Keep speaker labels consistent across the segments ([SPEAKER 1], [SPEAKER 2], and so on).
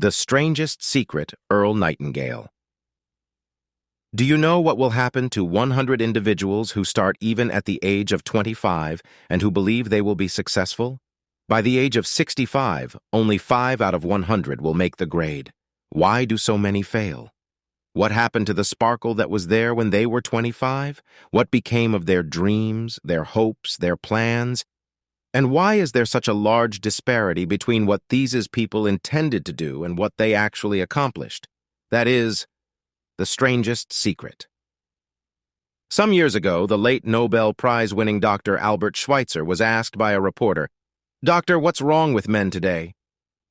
[SPEAKER 1] The Strangest Secret, Earl Nightingale. Do you know what will happen to 100 individuals who start even at the age of 25 and who believe they will be successful? By the age of 65, only 5 out of 100 will make the grade. Why do so many fail? What happened to the sparkle that was there when they were 25? What became of their dreams, their hopes, their plans? And why is there such a large disparity between what these people intended to do and what they actually accomplished? That is, the strangest secret. Some years ago, the late Nobel Prize-winning Dr. Albert Schweitzer was asked by a reporter, "Doctor, what's wrong with men today?"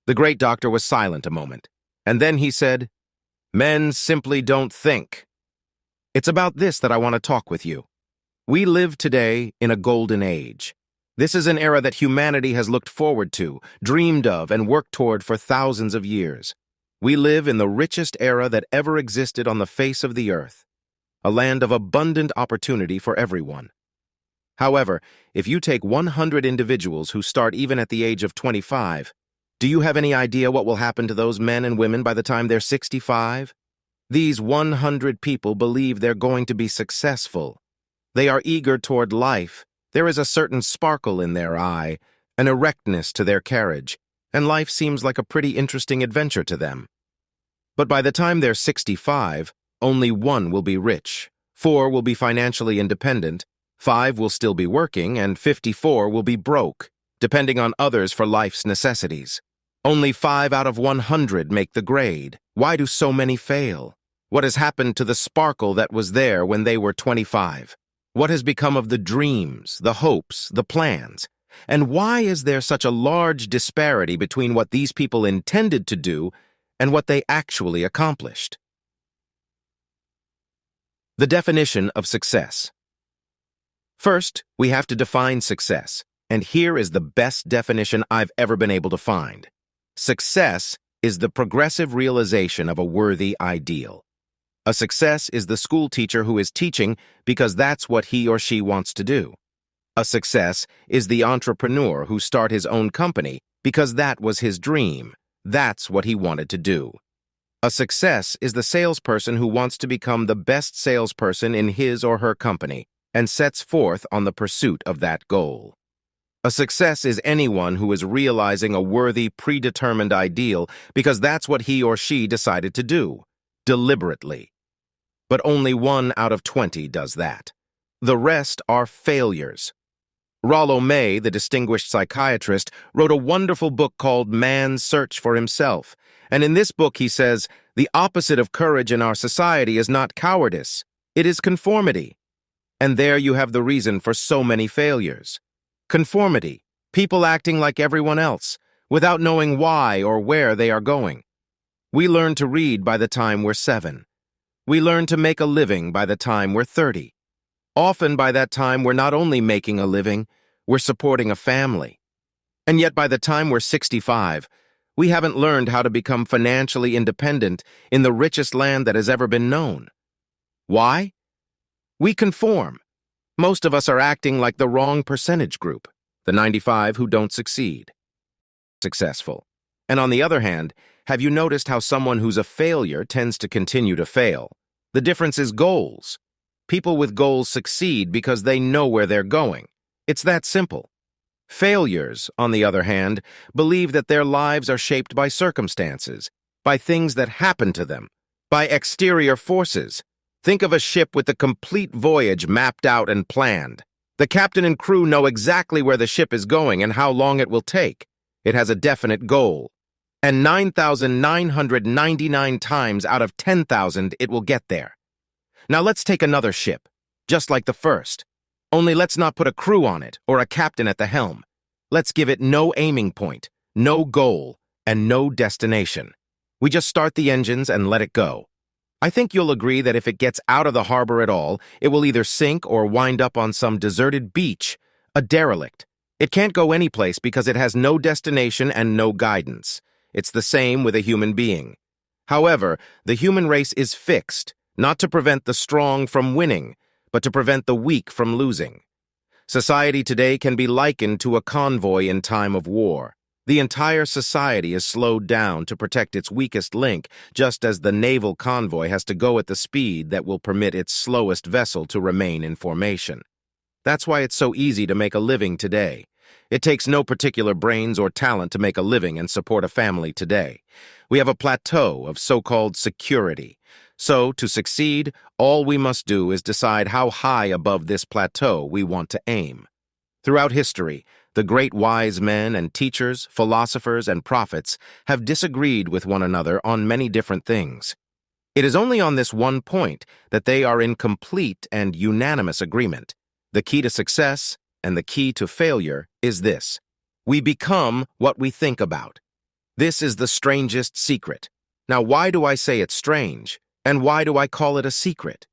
[SPEAKER 1] The great doctor was silent a moment, and then he said, "Men simply don't think." It's about this that I want to talk with you. We live today in a golden age. This is an era that humanity has looked forward to, dreamed of, and worked toward for thousands of years. We live in the richest era that ever existed on the face of the earth, a land of abundant opportunity for everyone. However, if you take 100 individuals who start even at the age of 25, do you have any idea what will happen to those men and women by the time they're 65? These 100 people believe they're going to be successful. They are eager toward life. There is a certain sparkle in their eye, an erectness to their carriage, and life seems like a pretty interesting adventure to them. But by the time they're 65, only 1 will be rich, 4 will be financially independent, 5 will still be working, and 54 will be broke, depending on others for life's necessities. Only 5 out of 100 make the grade. Why do so many fail? What has happened to the sparkle that was there when they were 25? What has become of the dreams, the hopes, the plans? And why is there such a large disparity between what these people intended to do and what they actually accomplished? The definition of success. First, we have to define success, and here is the best definition I've ever been able to find. Success is the progressive realization of a worthy ideal. A success is the school teacher who is teaching because that's what he or she wants to do. A success is the entrepreneur who started his own company because that was his dream. That's what he wanted to do. A success is the salesperson who wants to become the best salesperson in his or her company and sets forth on the pursuit of that goal. A success is anyone who is realizing a worthy, predetermined ideal because that's what he or she decided to do, deliberately. But only 1 out of 20 does that. The rest are failures. Rollo May, the distinguished psychiatrist, wrote a wonderful book called Man's Search for Himself, and in this book he says, the opposite of courage in our society is not cowardice, it is conformity. And there you have the reason for so many failures. Conformity, people acting like everyone else, without knowing why or where they are going. We learn to read by the time we're 7. We learn to make a living by the time we're 30. Often by that time, we're not only making a living, we're supporting a family. And yet by the time we're 65, we haven't learned how to become financially independent in the richest land that has ever been known. Why? We conform. Most of us are acting like the wrong percentage group, the 95 who don't succeed. Successful. And on the other hand, have you noticed how someone who's a failure tends to continue to fail? The difference is goals. People with goals succeed because they know where they're going. It's that simple. Failures, on the other hand, believe that their lives are shaped by circumstances, by things that happen to them, by exterior forces. Think of a ship with the complete voyage mapped out and planned. The captain and crew know exactly where the ship is going and how long it will take. It has a definite goal. And 9,999 times out of 10,000 it will get there. Now let's take another ship, just like the first. Only let's not put a crew on it or a captain at the helm. Let's give it no aiming point, no goal, and no destination. We just start the engines and let it go. I think you'll agree that if it gets out of the harbor at all, it will either sink or wind up on some deserted beach, a derelict. It can't go anyplace because it has no destination and no guidance. It's the same with a human being. However, the human race is fixed, not to prevent the strong from winning, but to prevent the weak from losing. Society today can be likened to a convoy in time of war. The entire society is slowed down to protect its weakest link, just as the naval convoy has to go at the speed that will permit its slowest vessel to remain in formation. That's why it's so easy to make a living today. It takes no particular brains or talent to make a living and support a family today. We have a plateau of so-called security. So, to succeed, all we must do is decide how high above this plateau we want to aim. Throughout history, the great wise men and teachers, philosophers, and prophets have disagreed with one another on many different things. It is only on this one point that they are in complete and unanimous agreement. The key to success and the key to failure is this: we become what we think about. This is the strangest secret. Now, why do I say it's strange? And why do I call it a secret?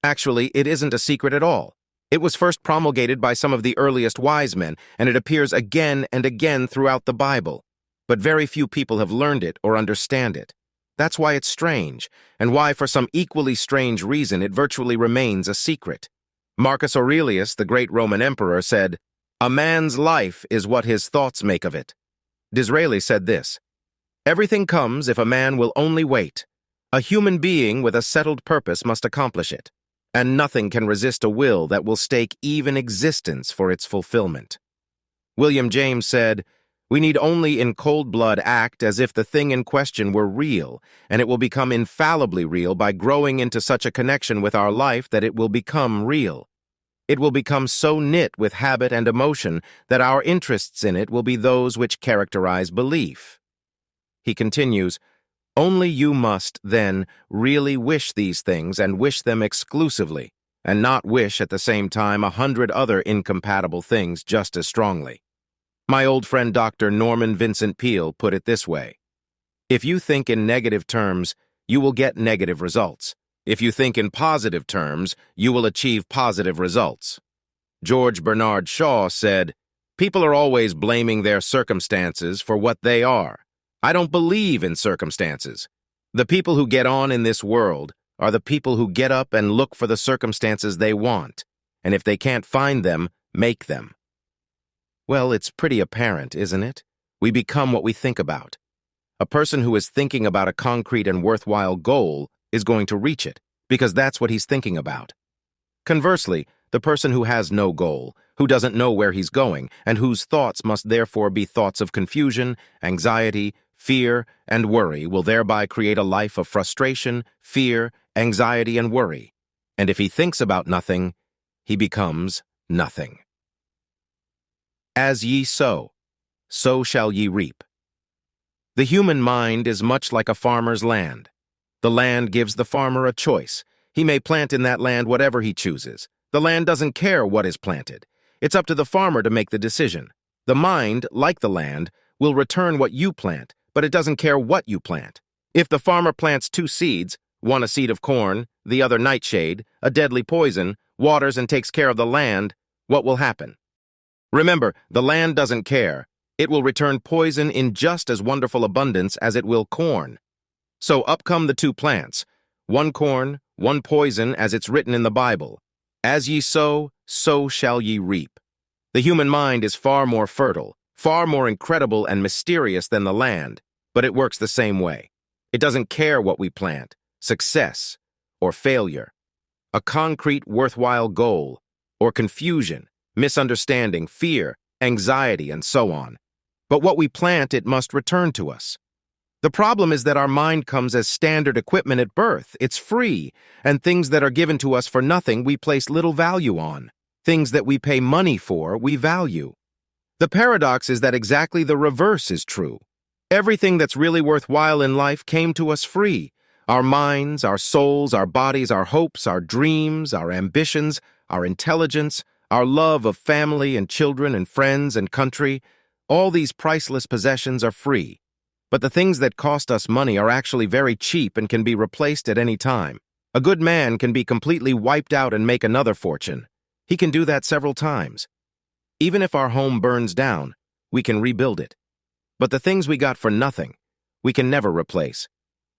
[SPEAKER 1] Actually, it isn't a secret at all. It was first promulgated by some of the earliest wise men, and it appears again and again throughout the Bible. But very few people have learned it or understand it. That's why it's strange, and why, for some equally strange reason, it virtually remains a secret. Marcus Aurelius, the great Roman emperor, said, "A man's life is what his thoughts make of it." Disraeli said this, "Everything comes if a man will only wait. A human being with a settled purpose must accomplish it, and nothing can resist a will that will stake even existence for its fulfillment." William James said, "We need only in cold blood act as if the thing in question were real, and it will become infallibly real by growing into such a connection with our life that it will become real. It will become so knit with habit and emotion that our interests in it will be those which characterize belief." He continues, "Only you must, then, really wish these things and wish them exclusively, and not wish at the same time 100 other incompatible things just as strongly." My old friend Dr. Norman Vincent Peale put it this way: "If you think in negative terms, you will get negative results. If you think in positive terms, you will achieve positive results." George Bernard Shaw said, "People are always blaming their circumstances for what they are. I don't believe in circumstances. The people who get on in this world are the people who get up and look for the circumstances they want, and if they can't find them, make them." Well, it's pretty apparent, isn't it? We become what we think about. A person who is thinking about a concrete and worthwhile goal is going to reach it, because that's what he's thinking about. Conversely, the person who has no goal, who doesn't know where he's going, and whose thoughts must therefore be thoughts of confusion, anxiety, fear, and worry, will thereby create a life of frustration, fear, anxiety, and worry. And if he thinks about nothing, he becomes nothing. As ye sow, so shall ye reap. The human mind is much like a farmer's land. The land gives the farmer a choice. He may plant in that land whatever he chooses. The land doesn't care what is planted. It's up to the farmer to make the decision. The mind, like the land, will return what you plant, but it doesn't care what you plant. If the farmer plants 2 seeds, one a seed of corn, the other nightshade, a deadly poison, waters and takes care of the land, what will happen? Remember, the land doesn't care. It will return poison in just as wonderful abundance as it will corn. So up come the 2 plants, one corn, one poison, as it's written in the Bible. As ye sow, so shall ye reap. The human mind is far more fertile, far more incredible and mysterious than the land, but it works the same way. It doesn't care what we plant, success or failure, a concrete, worthwhile goal, or confusion, misunderstanding, fear, anxiety, and so on. But what we plant, it must return to us. The problem is that our mind comes as standard equipment at birth. It's free, and things that are given to us for nothing we place little value on. Things that we pay money for, we value. The paradox is that exactly the reverse is true. Everything that's really worthwhile in life came to us free. Our minds, our souls, our bodies, our hopes, our dreams, our ambitions, our intelligence, our love of family and children and friends and country, all these priceless possessions are free. But the things that cost us money are actually very cheap and can be replaced at any time. A good man can be completely wiped out and make another fortune. He can do that several times. Even if our home burns down, we can rebuild it. But the things we got for nothing, we can never replace.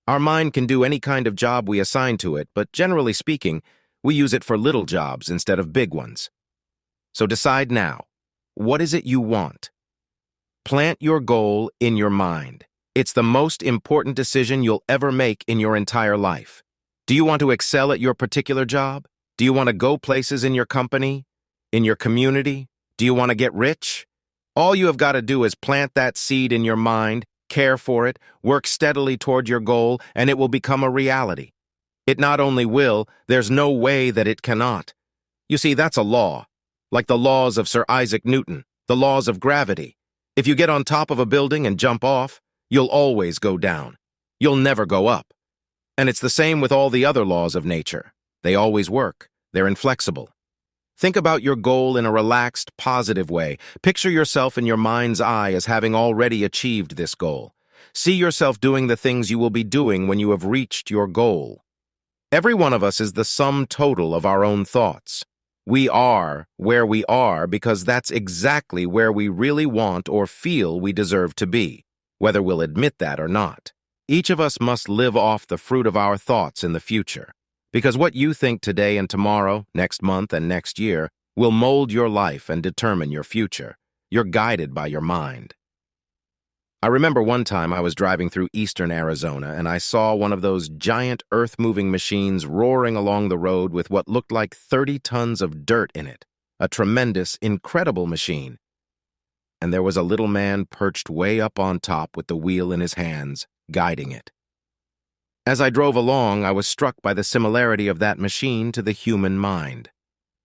[SPEAKER 1] Our mind can do any kind of job we assign to it, but generally speaking, we use it for little jobs instead of big ones. So decide now, what is it you want? Plant your goal in your mind. It's the most important decision you'll ever make in your entire life. Do you want to excel at your particular job? Do you want to go places in your company? In your community? Do you want to get rich? All you have got to do is plant that seed in your mind, care for it, work steadily toward your goal, and it will become a reality. It not only will, there's no way that it cannot. You see, that's a law, like the laws of Sir Isaac Newton, the laws of gravity. If you get on top of a building and jump off, you'll always go down. You'll never go up. And it's the same with all the other laws of nature. They always work. They're inflexible. Think about your goal in a relaxed, positive way. Picture yourself in your mind's eye as having already achieved this goal. See yourself doing the things you will be doing when you have reached your goal. Every one of us is the sum total of our own thoughts. We are where we are because that's exactly where we really want or feel we deserve to be, whether we'll admit that or not. Each of us must live off the fruit of our thoughts in the future, because what you think today and tomorrow, next month and next year, will mold your life and determine your future. You're guided by your mind. I remember one time I was driving through eastern Arizona and I saw one of those giant earth-moving machines roaring along the road with what looked like 30 tons of dirt in it. A tremendous, incredible machine. And there was a little man perched way up on top with the wheel in his hands, guiding it. As I drove along, I was struck by the similarity of that machine to the human mind.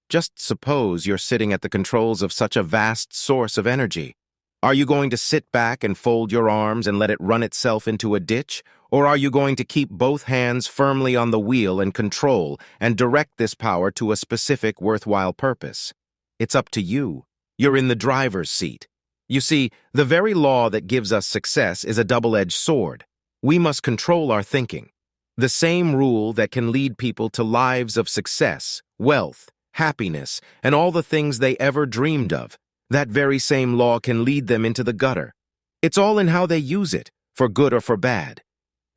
[SPEAKER 1] Just suppose you're sitting at the controls of such a vast source of energy. Are you going to sit back and fold your arms and let it run itself into a ditch? Or are you going to keep both hands firmly on the wheel and control and direct this power to a specific worthwhile purpose? It's up to you. You're in the driver's seat. You see, the very law that gives us success is a double-edged sword. We must control our thinking. The same rule that can lead people to lives of success, wealth, happiness, and all the things they ever dreamed of. That very same law can lead them into the gutter. It's all in how they use it, for good or for bad.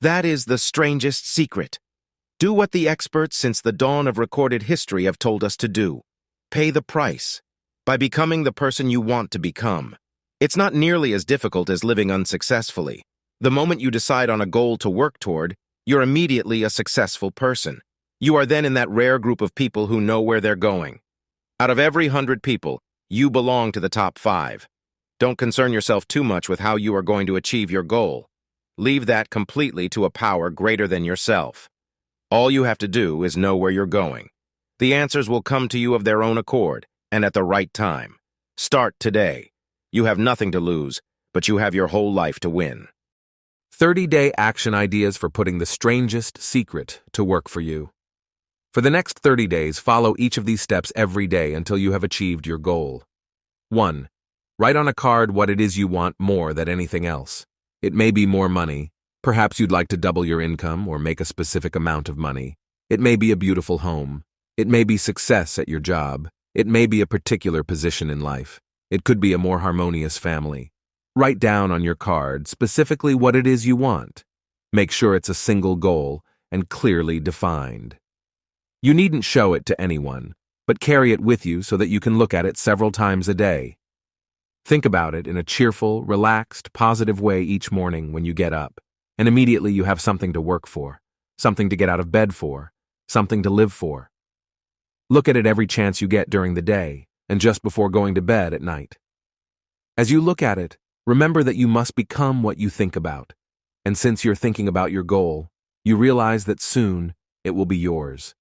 [SPEAKER 1] That is the strangest secret. Do what the experts since the dawn of recorded history have told us to do. Pay the price by becoming the person you want to become. It's not nearly as difficult as living unsuccessfully. The moment you decide on a goal to work toward, you're immediately a successful person. You are then in that rare group of people who know where they're going. Out of every 100 people, you belong to the top 5. Don't concern yourself too much with how you are going to achieve your goal. Leave that completely to a power greater than yourself. All you have to do is know where you're going. The answers will come to you of their own accord and at the right time. Start today. You have nothing to lose, but you have your whole life to win.
[SPEAKER 2] 30-day action ideas for putting the strangest secret to work for you. For the next 30 days, follow each of these steps every day until you have achieved your goal. 1. Write on a card what it is you want more than anything else. It may be more money. Perhaps you'd like to double your income or make a specific amount of money. It may be a beautiful home. It may be success at your job. It may be a particular position in life. It could be a more harmonious family. Write down on your card specifically what it is you want. Make sure it's a single goal and clearly defined. You needn't show it to anyone, but carry it with you so that you can look at it several times a day. Think about it in a cheerful, relaxed, positive way each morning when you get up, and immediately you have something to work for, something to get out of bed for, something to live for. Look at it every chance you get during the day, and just before going to bed at night. As you look at it, remember that you must become what you think about, and since you're thinking about your goal, you realize that soon it will be yours.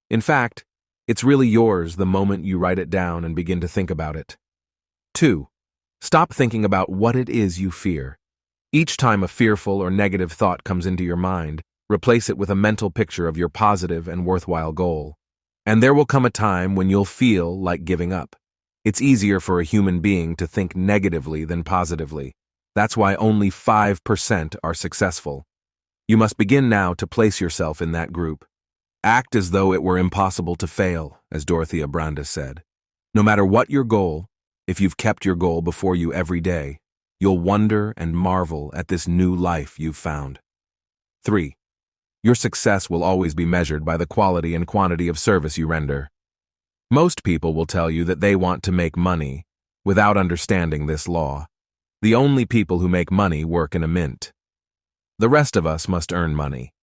[SPEAKER 2] In fact, it's really yours the moment you write it down and begin to think about it. 2. Stop thinking about what it is you fear. Each time a fearful or negative thought comes into your mind, replace it with a mental picture of your positive and worthwhile goal. And there will come a time when you'll feel like giving up. It's easier for a human being to think negatively than positively. That's why only 5% are successful. You must begin now to place yourself in that group. Act as though it were impossible to fail, as Dorothea Brande said. No matter what your goal, if you've kept your goal before you every day, you'll wonder and marvel at this new life you've found. 3. Your success will always be measured by the quality and quantity of service you render. Most people will tell you that they want to make money without understanding this law. The only people who make money work in a mint. The rest of us must earn money.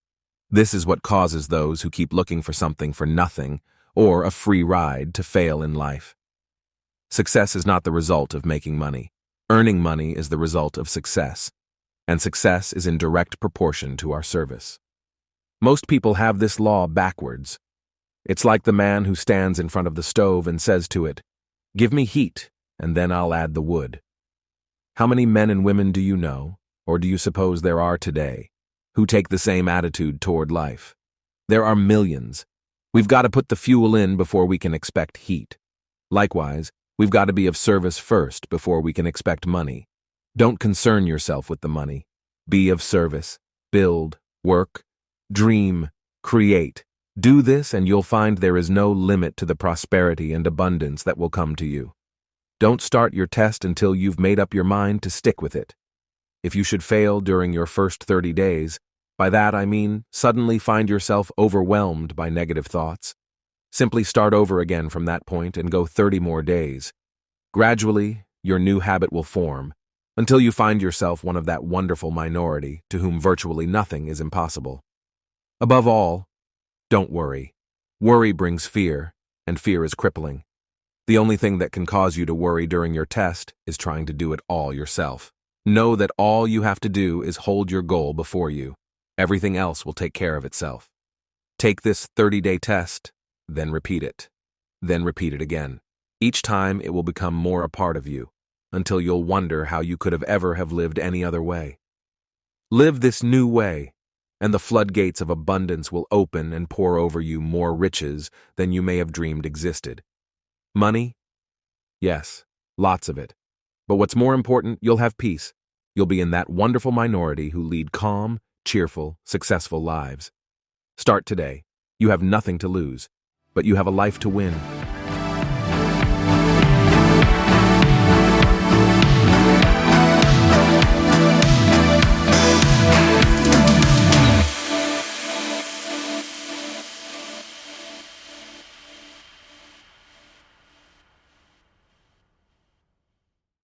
[SPEAKER 2] This is what causes those who keep looking for something for nothing or a free ride to fail in life. Success is not the result of making money. Earning money is the result of success, and success is in direct proportion to our service. Most people have this law backwards. It's like the man who stands in front of the stove and says to it, "Give me heat, and then I'll add the wood." How many men and women do you know, or do you suppose there are today, who take the same attitude toward life? There are millions. We've got to put the fuel in before we can expect heat. Likewise, we've got to be of service first before we can expect money. Don't concern yourself with the money. Be of service. Build, work, dream, create. Do this and you'll find there is no limit to the prosperity and abundance that will come to you. Don't start your test until you've made up your mind to stick with it. If you should fail during your first 30 days, by that I mean suddenly find yourself overwhelmed by negative thoughts, simply start over again from that point and go 30 more days. Gradually, your new habit will form, until you find yourself one of that wonderful minority to whom virtually nothing is impossible. Above all, don't worry. Worry brings fear, and fear is crippling. The only thing that can cause you to worry during your test is trying to do it all yourself. Know that all you have to do is hold your goal before you. Everything else will take care of itself. Take this 30-day test, then repeat it. Then repeat it again. Each time it will become more a part of you, until you'll wonder how you could have ever have lived any other way. Live this new way, and the floodgates of abundance will open and pour over you more riches than you may have dreamed existed. Money? Yes, lots of it. But what's more important, you'll have peace. You'll be in that wonderful minority who lead calm, cheerful, successful lives. Start today. You have nothing to lose, but you have a life to win.